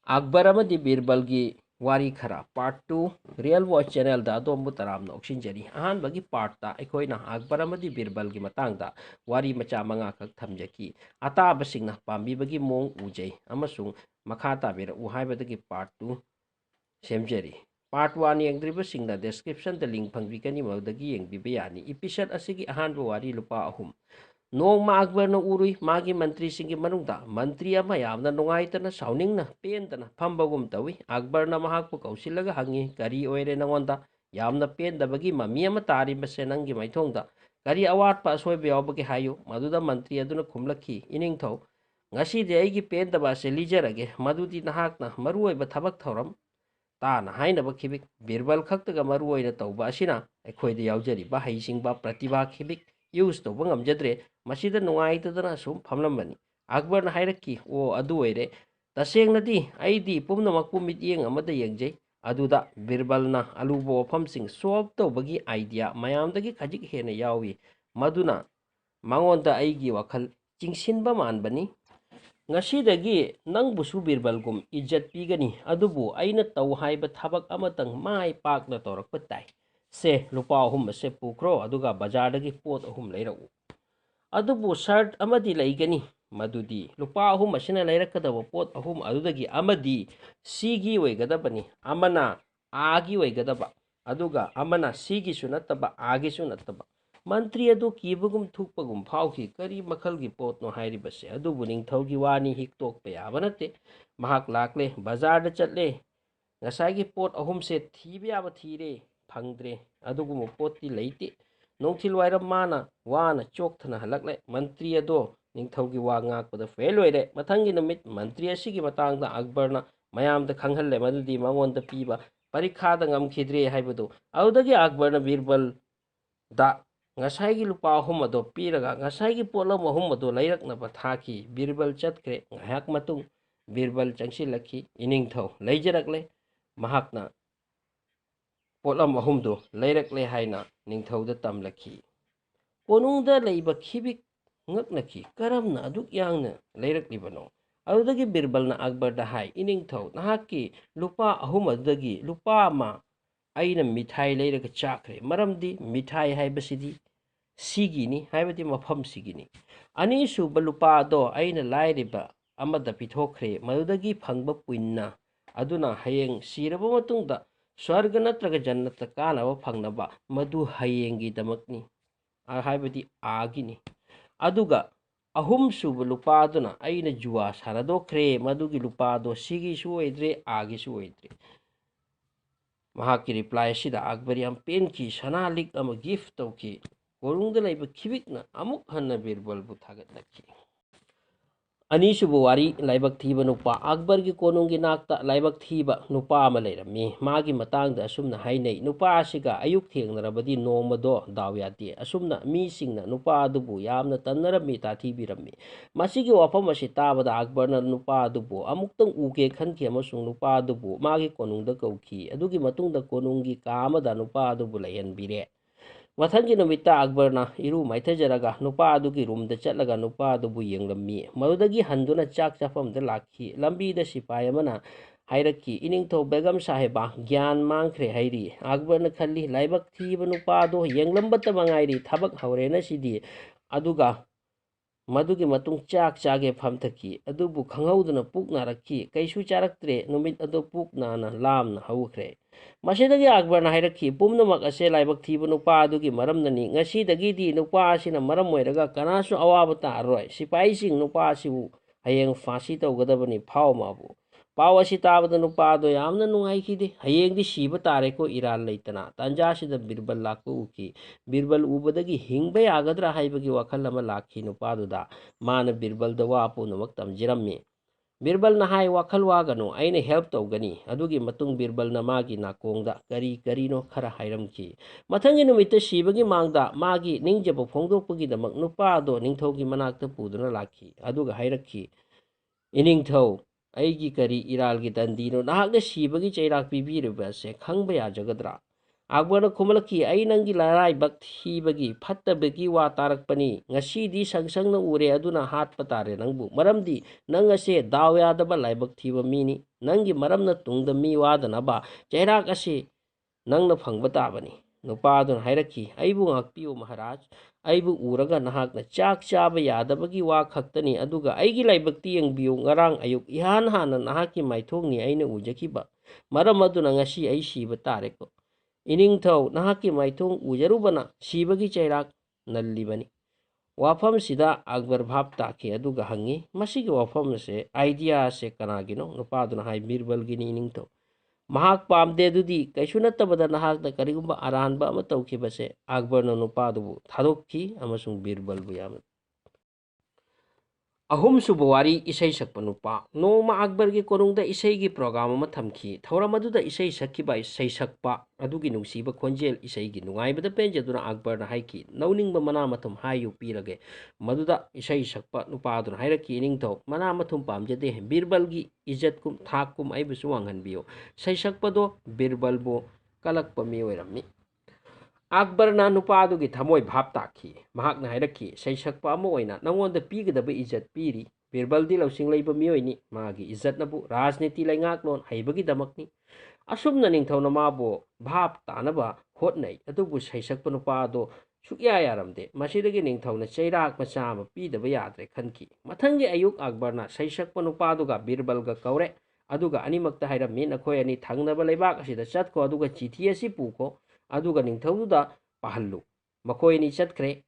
अकबर बीरबल की वारी खरा पार्ट 2 रियल वॉच चैनल अदोम तराम औक्षिंजरी अहम पार्ट अखोना अकबर बीरबल की मतंग वारी मचा मंगा खक थमजकी अताबसिंगना पांबीबगी मोंग उजै अमसुंग मखा ताबिरउ हाइबदगी पार्ट 2 सेमजरी पार्ट 1 येंद्रिबसिंगना डिस्क्रिप्शन द लिंक फंगबिगनी मदगी येंगबिबे यानी एपिसोड असिगी अहानबो वारी लुपा अहुम नोंमा अकबर उरुई मागी मंत्री सिंह मनुंगदा मंत्री अमा यामना नुंगाइतना साउनिंगना पेंदना फंबगुम तवी अकबर महाकपु कौसिलगा हंगी करी ओइरे नंगोंदा यामना पेंदबगी ममी अमा तारिबसे नंगी मैथोंदा करी अवाटपा असोइबे यावबगे हायो मदुदा मंत्री अदुना खुमलखी इनिंगथौ ngasi de aigi pendaba se lijarage madudi nahakna maruoiba thabak thoram ताना हाइनब खिबिक बीरबल खक्तगा मरुओइना तौबा असिना अखोइदा यावजरिबा हैसिंगबा प्रतिभा खिबिक यूज तौबा ngamjadre masida nungaitadana sum famlambani akbarna hairaki o adu oire tasengna aidi pumnamakpu mityeng amada yengjai aduda birbalna alubo wafamsing solve tawbagi idea mayamdagi khajik hena yawi maduna mangonda aigi wakhal chingsinba manbani ngasidagi nangbusu birbalgum izzat pigani adubu aina taw haiba thabak amatang mai pakna torakpa tai se lupa ahum se pukro aduga bazardagi pot ahum leirau adubu shart amadi laigani madudi lupa ahum asina leirakadaba pot ahum adudagi amadi sigi oigadabani amana agi oigadaba aduga amana sigi sunataba agi sunataba मंत्री अदु कीबगुम थुकपगुम फाउखी करी मखल की पोतनो हाइरिबसे अदुबु निंगथौगी वानी हिक्तोकपे याबनते महाक लाकले बाजार the चटले ngसाई pot अहुम से थीबे याब थीरे फंगद्रे अदुगुम पोती लेते नोंथिल वाइरम माना वाना चोकथना हलकले मंत्री अदो निंगथौगी वा ngaकपद फेल होइरे मथंगी नमित मंत्री असिगी मतांगदा अकबरना मयामद खंगहल्ले मदुदी मंगोंद पीबा परीक्षाद ngमखिद्रे हाइबदो अउदगी अकबरना बीरबल दा ngसाई लुपा अहुम अदो पीरगा ngसाई पोलम अहुम अदो लैरकनबा थाकी बीरबल चतख्रे ngहाक मतुंग बीरबल चंगसिलखी इनिंगथौ लैजरकले महाकना पोलम अहुमदो लैरकले हाइना निंगथौदा तमलखी कोनुंगदा लैबा खिबिक ngaknaki karamna aduk yangna lairaklibano adudagi birbalna akbarda hai iningthau nahaki lupa ahum adudagi lupa ma aina mithai leiraga chakre maramdi mithai haibasidi sigini haibati mafam sigini ani suba lupa do aina lairiba amada pithokre madudagi phangba puinna aduna hayeng siraba matungda swarga natraga jannata kanaba phangnaba madu hayengi damakni haibati agini aduga ahum suba lupaduna aina juwa saradokre madugi lupado sigi suoidre agi suoidre mahaki reply sida akbari am pen ki sanalik ama gift tauki korungda laiba khibikna amuk hanna birbal bu thagat lakhi अनीसुबु वारी लाइबक थीबा नुपा अकबर की कोनुंगी नाक्ता लाइबक थीबा नुपा अमा लेरम्मी मागी मतांगदा असुमना हाइनै नुपा असिगा अयुक थेंगनरबदी नोमदो दाव यादे असुमना मीसिंगना नुपा अदुबु यामना तन्नरम्मी ताथीबिरम्मी मसिगी वाफम असि ताबदा अकबरना नुपा अदुबु अमुक्तंग उके खनखि अमसुंग नुपा अदुबु मागी कोनुंगदा कौखी अदुगी मतुंगदा कोनुंगी कामदा नुपा अदुबु लयनबिरे मथंगी नुमित्ता अकबरना इरु माइथजरगा नुपा अदुगी रूमदा चटलगा नुपा अदुबु येंगलम्मी मदुदगी हंदुना चाक चाफमदा lucky लंबीदा सिपाही अमना हाइरकी इनिंगथौ बेगम साहेबा ज्ञान मांगख्रे हाइरी अकबरना खल्ली लाइबक थीब नुपा दो येंगलंबत मंगाइरी थबक हौरेना सिदी अदुगा मदुगी मतुंग चाक चागे फमथकी अदुबु खंगौदना पुक नारखी कैसु चारक्त्रे नुमित अदो पुक नाना लामना हौख्रे मसीदगी अकबरना हाइरखी पुमनमक असे लाइबक थीब नुपा अदुगी मरमननी ngasiदगीदी नुपा असिना मरम ओइरगा कनासु अवाब तारोय सिपाही सिंग नुपा असिबु हयेंग फांसी तौगदबनी फाव माबु पाव असि ताबद नुपा अदो यामना नुंगाइखिदे हयेंगदी सीब तारेको इराल लेतना तंजासिदा बीरबल लाकपु उकी बीरबल उबदगी हिंगबे आगद्रा हाइबगी वखल अमा लाखी नुपादुदा माना बीरबल द वापु नमक तमजिरम्मी बीरबल नहाय वखल वागनो आइने हेल्प तौगनी अदुगी मतुंग बीरबल नमागी नाकोंगदा करी करीनो खरा हाइरमकी मथंगी नुमित सीबगी मांगदा मागी निंगजब फोंदोकपगी दमक नुपा दो निंगथौगी मनाक्ता पुदुना लाखी अदुगा हाइरखी इनिंगथौ अैगी करी इरालगी दंदीनो नाहकने सीबगी चैराक पिबीरिबसे खंगबा याजगद्रा ꯑꯛꯕꯔꯅ ꯈꯨꯝꯂꯛꯈꯤ, ꯑꯩ ꯅꯪꯒꯤ ꯂꯥꯏꯔꯥꯏꯕꯛ ꯊꯤꯕꯒꯤ ꯐꯠꯇꯕꯒꯤ ꯋꯥ ꯇꯥꯔꯛꯄꯅꯤ. ꯉꯁꯤꯗꯤ ꯁꯪꯁꯪꯅ ꯎꯔꯦ, ꯑꯗꯨꯅ ꯍꯥꯠꯄ ꯇꯥꯔꯦ ꯅꯪꯕꯨ. ꯃꯔꯝꯗꯤ ꯅꯪ ꯑꯁꯦ ꯗꯥꯎ ꯌꯥꯗꯕ ꯂꯥꯏꯕꯛ ꯊꯤꯕ ꯃꯤꯅꯤ. ꯅꯪꯒꯤ ꯃꯔꯝꯅ ꯇꯨꯡꯗ ꯃꯤ ꯋꯥꯗꯅꯕ ꯆꯩꯔꯥꯛ ꯑꯁꯤ ꯅꯪꯅ ꯐꯪꯕ ꯇꯥꯕꯅꯤ. ꯅꯨꯄꯥ ꯑꯗꯨꯅ ꯍꯥꯏꯔꯛꯈꯤ, ꯑꯩꯕꯨ ꯉꯥꯛꯄꯤꯌꯨ ꯃꯍꯥꯔꯥꯖ. ꯑꯩꯕꯨ ꯎꯔꯒ ꯅꯍꯥꯛꯅ ꯆꯥꯛ ꯆꯥꯕ ꯌꯥꯗꯕꯒꯤ ꯋꯥ ꯈꯛꯇꯅꯤ. ꯑꯗꯨꯒ ꯑꯩꯒꯤ ꯂꯥꯏꯕꯛꯇꯤ ꯌꯦꯡꯕꯤꯌꯨ. ꯉꯔꯥꯡ ꯑꯌꯨꯛ ꯏꯍꯥꯟ ꯍꯥꯟꯅ ꯅꯍꯥꯛꯀꯤ ꯃꯥꯏꯊꯣꯡꯅꯤ ꯑꯩꯅ ꯎꯖꯈꯤꯕ. ꯃꯔꯝ ꯑꯗꯨꯅ ꯉꯁꯤ ꯑꯩ ꯁꯤꯕ ꯇꯥꯔꯦꯀꯣ. ꯏꯅꯤꯡꯊꯧ, ꯅꯍꯥꯛꯀꯤ ꯃꯥꯏꯊꯣꯡ ꯎꯖꯔꯨꯕꯅ ꯁꯤꯕꯒꯤ ꯆꯩꯔꯥꯛ ꯅꯜꯂꯤꯕꯅꯤ. ꯋꯥꯐꯝꯁꯤꯗ ꯑꯛꯕꯔ ꯚꯥꯞ ꯇꯥꯈꯤ ꯑꯗꯨꯒ ꯍꯪꯉꯤ, ꯃꯁꯤꯒꯤ ꯋꯥꯐꯝ ꯑꯁꯦ ꯑꯥꯏꯗꯤꯌꯥ ꯑꯁꯦ ꯀꯅꯥꯒꯤꯅꯣ? ꯅꯨꯄꯥꯗꯨꯅ ꯍꯥꯏ, ꯕꯤꯔꯕꯜꯒꯤꯅꯤ ꯏꯅꯤꯡꯊꯧ. ꯃꯍꯥꯛ ꯄꯥꯝꯗꯦ, ꯑꯗꯨꯗꯤ ꯀꯩꯁꯨ ꯅꯠꯇꯕꯗ ꯅꯍꯥꯛꯅ ꯀꯔꯤꯒꯨꯝꯕ ꯑꯔꯥꯟꯕ ꯑꯃ ꯇꯧꯈꯤꯕꯁꯦ. ꯑꯛꯕꯔꯅ ꯅꯨꯄꯥꯗꯨꯕꯨ ꯊꯥꯗꯣꯛꯈꯤ ꯑꯃꯁꯨꯡ ꯕꯤꯔꯕꯜꯕꯨ ꯌꯥꯝꯅ ꯑꯍꯨꯝꯁꯨꯕ ꯋꯥꯔꯤ, ꯏꯁꯩ ꯁꯛꯄ ꯅꯨꯄꯥ. ꯅꯣꯡꯃ ꯑꯛꯕꯔꯒꯤ ꯀꯣꯅꯨꯡꯗ ꯏꯁꯩꯒꯤ ꯄ꯭ꯔꯣꯒ꯭ꯔꯥꯝ ꯑꯃ ꯊꯝꯈꯤ. ꯊꯧꯔꯝ ꯑꯗꯨꯗ ꯏꯁꯩ ꯁꯛꯈꯤꯕ ꯁꯩꯁꯛꯄ ꯑꯗꯨꯒꯤ ꯅꯨꯡꯁꯤꯕ ꯈꯣꯟꯖꯦꯜ, ꯏꯁꯩꯒꯤ ꯅꯨꯡꯉꯥꯏꯕꯗ ꯄꯦꯟꯖꯗꯨꯅ ꯑꯛꯕꯔꯅ ꯍꯥꯏꯈꯤ, ꯂꯧꯅꯤꯡꯕ ꯃꯅꯥ ꯃꯊꯨꯝ ꯍꯥꯏꯌꯨ ꯄꯤꯔꯒꯦ. ꯃꯗꯨꯗ ꯏꯁꯩ ꯁꯛꯄ ꯅꯨꯄꯥ ꯑꯗꯨꯅ ꯍꯥꯏꯔꯛꯈꯤ, ꯏꯅꯤꯡꯊꯧ, ꯃꯅꯥ ꯃꯊꯨꯝ ꯄꯥꯝꯖꯗꯦ. ꯕꯤꯔꯕꯜꯒꯤ ꯏꯖꯠꯀꯨꯝ ꯊꯥꯛꯀꯨꯝ ꯑꯩꯕꯨꯁꯨ ꯋꯥꯡꯍꯟꯕꯤꯌꯨ. ꯁꯩꯁꯛꯄꯗꯣ ꯕꯤꯔꯕꯜꯕꯨ ꯀꯂꯛꯄ ꯃꯤ ꯑꯣꯏꯔꯝꯃꯤ. ꯑꯛꯕꯔꯅ ꯅꯨꯄꯥ ꯑꯗꯨꯒꯤ ꯊꯃꯣꯏ ꯚꯥꯞ ꯇꯥꯈꯤ. ꯃꯍꯥꯛꯅ ꯍꯥꯏꯔꯛꯈꯤ, ꯁꯩꯁꯛꯄ ꯑꯃ ꯑꯣꯏꯅ ꯅꯉꯣꯟꯗ ꯄꯤꯒꯗꯕ ꯏꯖꯠ ꯄꯤꯔꯤ. ꯕꯤꯔꯕꯜꯗꯤ ꯂꯧꯁꯤꯡ ꯂꯩꯕ ꯃꯤꯑꯣꯏꯅꯤ. ꯃꯥꯒꯤ ꯏꯖꯠꯅꯕꯨ ꯔꯥꯖꯅꯤꯇꯤ ꯂꯩꯉꯥꯛꯂꯣꯟ ꯍꯩꯕꯒꯤꯗꯃꯛꯅꯤ. ꯑꯁꯨꯝꯅ ꯅꯤꯡꯊꯧꯅ ꯃꯥꯕꯨ ꯚꯥꯞ ꯇꯥꯅꯕ ꯍꯣꯠꯅꯩ, ꯑꯗꯨꯕꯨ ꯁꯩꯁꯛꯄ ꯅꯨꯄꯥ ꯑꯗꯣ ꯁꯨꯛꯌꯥ ꯌꯥꯔꯝꯗꯦ. ꯃꯁꯤꯗꯒꯤ ꯅꯤꯡꯊꯧꯅ ꯆꯩꯔꯥꯛ ꯃꯆꯥ ꯑꯃ ꯄꯤꯗꯕ ꯌꯥꯗ꯭ꯔꯦ ꯈꯟꯈꯤ. ꯃꯊꯪꯒꯤ ꯑꯌꯨꯛ ꯑꯛꯕꯔꯅ ꯁꯩꯁꯛꯄ ꯅꯨꯄꯥꯗꯨꯒ ꯕꯤꯔꯕꯜꯒ ꯀꯧꯔꯦ. ꯑꯗꯨꯒ ꯑꯅꯤꯃꯛꯇ ꯍꯥꯏꯔꯝꯃꯤ, ꯅꯈꯣꯏ ꯑꯅꯤ ꯊꯪꯅꯕ ꯂꯩꯕꯥꯛ ꯑꯁꯤꯗ ꯆꯠꯈꯣ, ꯑꯗꯨꯒ ꯆꯤꯊꯤ ꯑꯁꯤ ꯄꯨꯈꯣ, ꯑꯗꯨꯒ ꯅꯤꯡꯊꯧꯗꯨꯗ ꯄꯥꯍꯜꯂꯨ. ꯃꯈꯣꯏ ꯑꯅꯤ ꯆꯠꯈ꯭ꯔꯦ.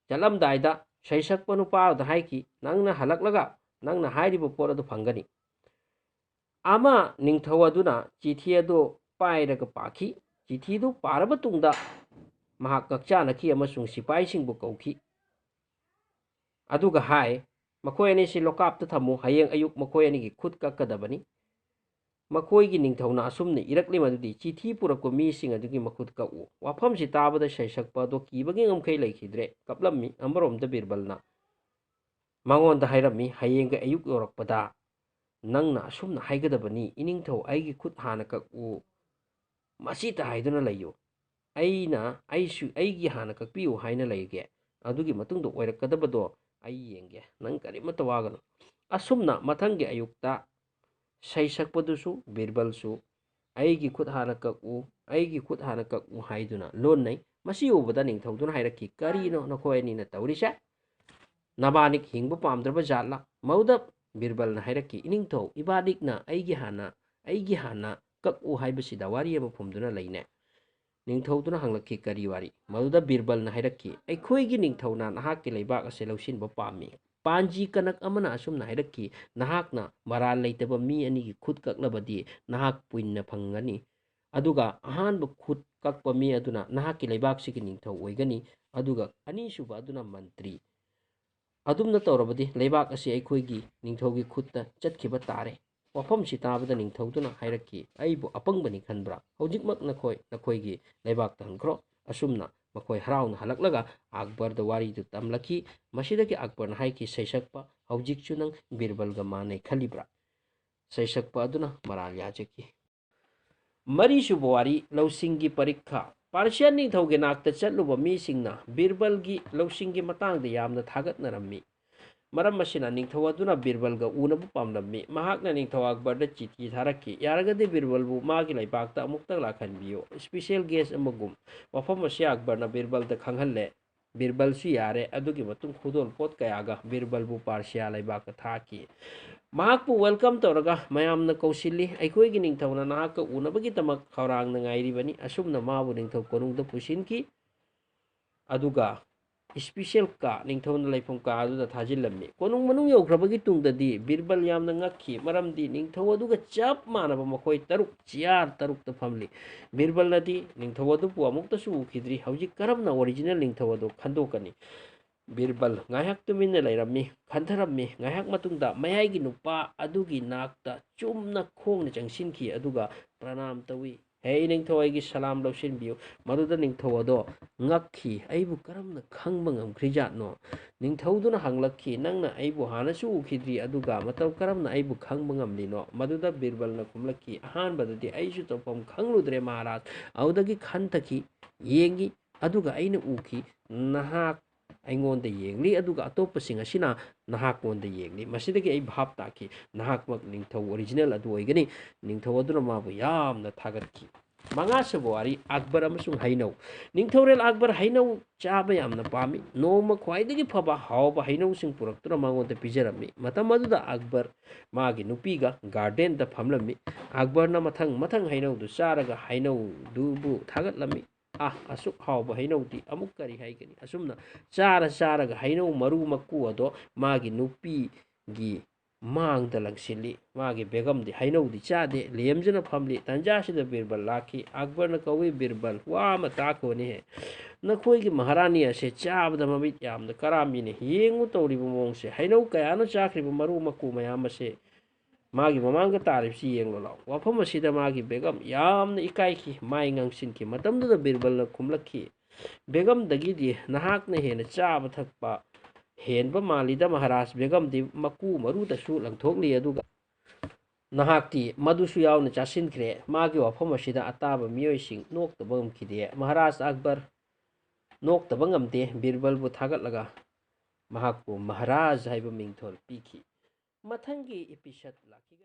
ꯆꯠꯂꯝꯗꯥꯏꯗ ꯁꯩꯁꯛꯄ ꯅꯨꯄꯥꯗꯨꯗ ꯍꯥꯏꯈꯤ, ꯅꯪꯅ ꯍꯜꯂꯛꯂꯒ ꯅꯪꯅ ꯍꯥꯏꯔꯤꯕ ꯄꯣꯠ ꯑꯗꯨ ꯐꯪꯒꯅꯤ. ꯅꯤꯡꯊꯧ ꯑꯗꯨꯅ ꯆꯤꯊꯤ ꯑꯗꯨ ꯄꯥꯏꯔꯒ ꯄꯥꯈꯤ. ꯆꯤꯊꯤꯗꯨ ꯄꯥꯔꯕ ꯇꯨꯡꯗ ꯃꯍꯥꯛ ꯉꯛꯆꯥꯅꯈꯤ ꯑꯃꯁꯨꯡ ꯁꯤꯄꯥꯏꯁꯤꯡꯕꯨ ꯀꯧꯈꯤ. ꯑꯗꯨꯒ ꯍꯥꯏ, ꯃꯈꯣꯏ ꯑꯅꯤꯁꯤ ꯂꯣꯀꯥꯞꯇ ꯊꯝꯃꯨ. ꯍꯌꯦꯡ ꯑꯌꯨꯛ ꯃꯈꯣꯏ ꯑꯅꯤꯒꯤ ꯈꯨꯠ ꯀꯛꯀꯗꯕꯅꯤ. ꯃꯈꯣꯏꯒꯤ ꯅꯤꯡꯊꯧꯅ ꯑꯁꯨꯝꯅ ꯏꯔꯛꯂꯤ ꯃꯗꯨꯗꯤ ꯆꯤꯊꯤ ꯄꯨꯔꯛꯄ ꯃꯤꯁꯤꯡ ꯑꯗꯨꯒꯤ ꯃꯈꯨꯠ ꯀꯛꯎ. ꯋꯥꯐꯝꯁꯤ ꯇꯥꯕꯗ ꯁꯩꯁꯛꯄ ꯑꯗꯣ ꯀꯤꯕꯒꯤ ꯉꯝꯈꯩ ꯂꯩꯈꯤꯗ꯭ꯔꯦ, ꯀꯞꯂꯝꯃꯤ. ꯑꯃꯔꯣꯝꯗ ꯕꯤꯔꯕꯜꯅ ꯃꯉꯣꯟꯗ ꯍꯥꯏꯔꯝꯃꯤ, ꯍꯌꯦꯡꯒ ꯑꯌꯨꯛ ꯌꯧꯔꯛꯄꯗ ꯅꯪꯅ ꯑꯁꯨꯝꯅ ꯍꯥꯏꯒꯗꯕꯅꯤ, ꯏꯅꯤꯡꯊꯧ, ꯑꯩꯒꯤ ꯈꯨꯠ ꯍꯥꯟꯅ ꯀꯛꯎ, ꯃꯁꯤꯇ ꯍꯥꯏꯗꯨꯅ ꯂꯩꯌꯨ. ꯑꯩꯁꯨ ꯑꯩꯒꯤ ꯍꯥꯟꯅ ꯀꯛꯄꯤꯌꯨ ꯍꯥꯏꯅ ꯂꯩꯒꯦ. ꯑꯗꯨꯒꯤ ꯃꯇꯨꯡꯗ ꯑꯣꯏꯔꯛꯀꯗꯕꯗꯣ ꯑꯩ ꯌꯦꯡꯒꯦ. ꯅꯪ ꯀꯔꯤꯃꯠꯇ ꯋꯥꯒꯅꯨ. ꯑꯁꯨꯝꯅ ꯃꯊꯪꯒꯤ ꯑꯌꯨꯛꯇ ꯁꯩꯁꯛꯄꯗꯨꯁꯨ ꯕꯤꯔꯕꯜꯁꯨ ꯑꯩꯒꯤ ꯈꯨꯠ ꯍꯥꯟꯅ ꯀꯛꯎ, ꯑꯩꯒꯤ ꯈꯨꯠ ꯍꯥꯟꯅ ꯀꯛꯎ ꯍꯥꯏꯗꯨꯅ ꯂꯣꯟꯅꯩ. ꯃꯁꯤ ꯎꯕꯗ ꯅꯤꯡꯊꯧꯗꯨꯅ ꯍꯥꯏꯔꯛꯈꯤ, ꯀꯔꯤꯅꯣ ꯅꯈꯣꯏ ꯑꯅꯤꯅ ꯇꯧꯔꯤꯁꯦ? ꯅꯕꯥꯅꯤꯛ ꯍꯤꯡꯕ ꯄꯥꯝꯗ꯭ꯔꯕ ꯖꯥꯠꯂꯥ? ꯃꯗꯨꯗ ꯕꯤꯔꯕꯜꯅ ꯍꯥꯏꯔꯛꯈꯤ, ꯏꯅꯤꯡꯊꯧ, ꯏꯕꯥꯅꯤꯛꯅ ꯑꯩꯒꯤ ꯍꯥꯟꯅ ꯀꯛꯎ ꯍꯥꯏꯕꯁꯤꯗ ꯋꯥꯔꯤ ꯑꯃ ꯐꯨꯝꯗꯨꯅ ꯂꯩꯅꯦ. ꯅꯤꯡꯊꯧꯗꯨꯅ ꯍꯪꯂꯛꯈꯤ, ꯀꯔꯤ ꯋꯥꯔꯤ? ꯃꯗꯨꯗ ꯕꯤꯔꯕꯜꯅ ꯍꯥꯏꯔꯛꯈꯤ, ꯑꯩꯈꯣꯏꯒꯤ ꯅꯤꯡꯊꯧꯅ ꯅꯍꯥꯛꯀꯤ ꯂꯩꯕꯥꯛ ꯑꯁꯤ ꯂꯧꯁꯤꯟꯕ ꯄꯥꯝꯃꯤ. ꯄꯥꯟꯖꯤ ꯀꯅꯛ ꯑꯃꯅ ꯑꯁꯨꯝꯅ ꯍꯥꯏꯔꯛꯈꯤ, ꯅꯍꯥꯛꯅ ꯃꯔꯥꯜ ꯂꯩꯇꯕ ꯃꯤ ꯑꯅꯤꯒꯤ ꯈꯨꯠ ꯀꯛꯂꯕꯗꯤ ꯅꯍꯥꯛ ꯄꯨꯟꯅ ꯐꯪꯒꯅꯤ. ꯑꯗꯨꯒ ꯑꯍꯥꯟꯕ ꯈꯨꯠ ꯀꯛꯄ ꯃꯤ ꯑꯗꯨꯅ ꯅꯍꯥꯛꯀꯤ ꯂꯩꯕꯥꯛꯁꯤꯒꯤ ꯅꯤꯡꯊꯧ ꯑꯣꯏꯒꯅꯤ, ꯑꯗꯨꯒ ꯑꯅꯤꯁꯨꯕ ꯑꯗꯨꯅ ꯃꯟꯇ꯭ꯔꯤ. ꯑꯗꯨꯝꯅ ꯇꯧꯔꯕꯗꯤ ꯂꯩꯕꯥꯛ ꯑꯁꯤ ꯑꯩꯈꯣꯏꯒꯤ ꯅꯤꯡꯊꯧꯒꯤ ꯈꯨꯠꯇ ꯆꯠꯈꯤꯕ ꯇꯥꯔꯦ. ꯋꯥꯐꯝꯁꯤ ꯇꯥꯕꯗ ꯅꯤꯡꯊꯧꯗꯨꯅ ꯍꯥꯏꯔꯛꯈꯤ, ꯑꯩꯕꯨ ꯑꯄꯪꯕꯅꯤ ꯈꯟꯕ꯭ꯔꯥ? ꯍꯧꯖꯤꯛꯃꯛ ꯅꯈꯣꯏꯒꯤ ꯂꯩꯕꯥꯛꯇ ꯍꯟꯈ꯭ꯔꯣ. ꯑꯁꯨꯝꯅ ꯃꯈꯣꯏ ꯍꯔꯥꯎꯅ ꯍꯜꯂꯛꯂꯒ ꯑꯛꯕꯔꯗ ꯋꯥꯔꯤꯗꯨ ꯇꯝꯂꯛꯈꯤ. ꯃꯁꯤꯗꯒꯤ ꯑꯛꯕꯔꯅ ꯍꯥꯏꯈꯤ, ꯁꯩꯁꯛꯄ, ꯍꯧꯖꯤꯛꯁꯨ ꯅꯪ ꯕꯤꯔꯕꯜꯒ ꯃꯥꯟꯅꯩ ꯈꯜꯂꯤꯕ꯭ꯔꯥ? ꯁꯩꯁꯛꯄ ꯑꯗꯨꯅ ꯃꯔꯥꯜ ꯌꯥꯖꯈꯤ. ꯃꯔꯤꯁꯨꯕ ꯋꯥꯔꯤ, ꯂꯧꯁꯤꯡꯒꯤ ꯄꯔꯤꯈꯥ. ꯄꯥꯔꯁꯤꯌꯥꯟ ꯅꯤꯡꯊꯧꯒꯤ ꯅꯥꯛꯇ ꯆꯠꯂꯨꯕ ꯃꯤꯁꯤꯡꯅ ꯕꯤꯔꯕꯜꯒꯤ ꯂꯧꯁꯤꯡꯒꯤ ꯃꯇꯥꯡꯗ ꯌꯥꯝꯅ ꯊꯥꯒꯠꯅꯔꯝꯃꯤ. ꯃꯔꯝ ꯑꯁꯤꯅ ꯅꯤꯡꯊꯧ ꯑꯗꯨꯅ ꯕꯤꯔꯕꯜꯒ ꯎꯅꯕ ꯄꯥꯝꯂꯝꯃꯤ. ꯃꯍꯥꯛꯅ ꯅꯤꯡꯊꯧ ꯑꯛꯕꯔꯗ ꯆꯤꯊꯤ ꯊꯥꯔꯛꯈꯤ, ꯌꯥꯔꯒꯗꯤ ꯕꯤꯔꯕꯜꯕꯨ ꯃꯥꯒꯤ ꯂꯩꯕꯥꯛꯇ ꯑꯃꯨꯛꯇꯪ ꯂꯥꯛꯍꯟꯕꯤꯌꯨ, ꯏꯁꯄꯤꯁꯦꯜ ꯒꯦꯁ ꯑꯃꯒꯨꯝ. ꯋꯥꯐꯝ ꯑꯁꯤ ꯑꯛꯕꯔꯅ ꯕꯤꯔꯕꯜꯗ ꯈꯪꯍꯜꯂꯦ. ꯕꯤꯔꯕꯜꯁꯨ ꯌꯥꯔꯦ. ꯑꯗꯨꯒꯤ ꯃꯇꯨꯡ ꯈꯨꯗꯣꯜ ꯄꯣꯠ ꯀꯌꯥꯒ ꯕꯤꯔꯕꯜꯕꯨ ꯄꯥꯔꯁꯤꯌꯥ ꯂꯩꯕꯥꯛꯇ ꯊꯥꯈꯤ. ꯃꯍꯥꯛꯄꯨ ꯋꯦꯜꯀꯝ ꯇꯧꯔꯒ ꯃꯌꯥꯝꯅ ꯀꯧꯁꯤꯜꯂꯤ. ꯑꯩꯈꯣꯏꯒꯤ ꯅꯤꯡꯊꯧꯅ ꯅꯍꯥꯛꯀ ꯎꯅꯕꯒꯤꯗꯃꯛ ꯈꯧꯔꯥꯡꯅ ꯉꯥꯏꯔꯤꯕꯅꯤ. ꯑꯁꯨꯝꯅ ꯃꯥꯕꯨ ꯅꯤꯡꯊꯧ ꯀꯣꯅꯨꯡꯗ ꯄꯨꯁꯤꯟꯈꯤ. ꯑꯗꯨꯒ ꯏꯁꯄꯤꯁꯦꯜ ꯀꯥ, ꯅꯤꯡꯊꯧꯅ ꯂꯩꯐꯝ ꯀꯥ ꯑꯗꯨꯗ ꯊꯥꯖꯤꯜꯂꯝꯃꯤ. ꯀꯣꯅꯨꯡ ꯃꯅꯨꯡ ꯌꯧꯈ꯭ꯔꯕꯒꯤ ꯇꯨꯡꯗꯗꯤ ꯕꯤꯔꯕꯜ ꯌꯥꯝꯅ ꯉꯛꯈꯤ. ꯃꯔꯝꯗꯤ ꯅꯤꯡꯊꯧ ꯑꯗꯨꯒ ꯆꯞ ꯃꯥꯟꯅꯕ ꯃꯈꯣꯏ ꯇꯔꯨꯛ ꯆꯤꯌꯥꯔ ꯇꯔꯨꯛꯇ ꯐꯝꯂꯤ. ꯕꯤꯔꯕꯜꯅꯗꯤ ꯅꯤꯡꯊꯧ ꯑꯗꯨꯕꯨ ꯑꯃꯨꯛꯇꯁꯨ ꯎꯈꯤꯗ꯭ꯔꯤ. ꯍꯧꯖꯤꯛ ꯀꯔꯝꯅ ꯑꯣꯔꯤꯖꯤꯅꯦꯜ ꯅꯤꯡꯊꯧ ꯑꯗꯨ ꯈꯟꯗꯣꯛꯀꯅꯤ? ꯕꯤꯔꯕꯜ ꯉꯥꯏꯍꯥꯛ ꯇꯨꯃꯤꯟꯅ ꯂꯩꯔꯝꯃꯤ, ꯈꯟꯊꯔꯝꯃꯤ. ꯉꯥꯏꯍꯥꯛ ꯃꯇꯨꯡꯗ ꯃꯌꯥꯏꯒꯤ ꯅꯨꯄꯥ ꯑꯗꯨꯒꯤ ꯅꯥꯛꯇ ꯆꯨꯝꯅ ꯈꯣꯡꯅ ꯆꯪꯁꯤꯟꯈꯤ ꯑꯗꯨꯒ ꯄ꯭ꯔꯅꯥꯝ ꯇꯧꯏ꯫ हे निंथौ अꯩगी सलाम लौसिनबियु मदुदा निंथौ अदो ngakhi aibu karamna khangba ngamkhrijatno ningthauduna hanglakhi nangna aibu hanasu ukhidri aduga mataw karamna aibu khangba ngamlino maduda birbal na khumlakhi ahan badadi aisu tawpam khangludre maharaj audagi khanthaki yengi aduga aina ukhi nahak aingonda yengli aduga atopasing asina nahak onda yengli masidagi ai bhap taki nahak mak ningthau original adu oigani ningthau aduna mabu yamna thagatki manga sabwari akbar amasung hainau ningthorel akbar hainau chaba yamna pami noma khwaidagi phaba hawba hainau sing puraktura mangonda pijarami matam aduda akbar magi nupiga garden da phamlami akbar na mathang mathang hainau du charaga hainau dubu thagatlami asuk hawba hainau di amuk kari haigani asumna charaga hainau maru makku ado magi nupi gi mang da langsili magi begam di hainau di chade lemjana phamli tanjasida birbal laki akbar na kawi birbal wa mata ko ni he na khoi gi maharani ase chabda mamit yamda karami ne yengu tawri mong se hainau kaya no chakri maru makku mayam ase magi mamanga tarif si yengo law wafam asida magi begam yamna ikai ki mai ngangsin ki matamda da birbal na khumlakhi begam dagi di nahak na hena chaba thakpa henba malida maharaj begam di maku maru da su langthokli aduga nahakti madusu yawna chasinkhre magi wafam asida ataba miyoi sing noktaba ngamkhide maharaj akbar noktaba ngamde birbal bu thagatlaga mahakpu maharaj haiba mingthol piki mathangi episode lakhi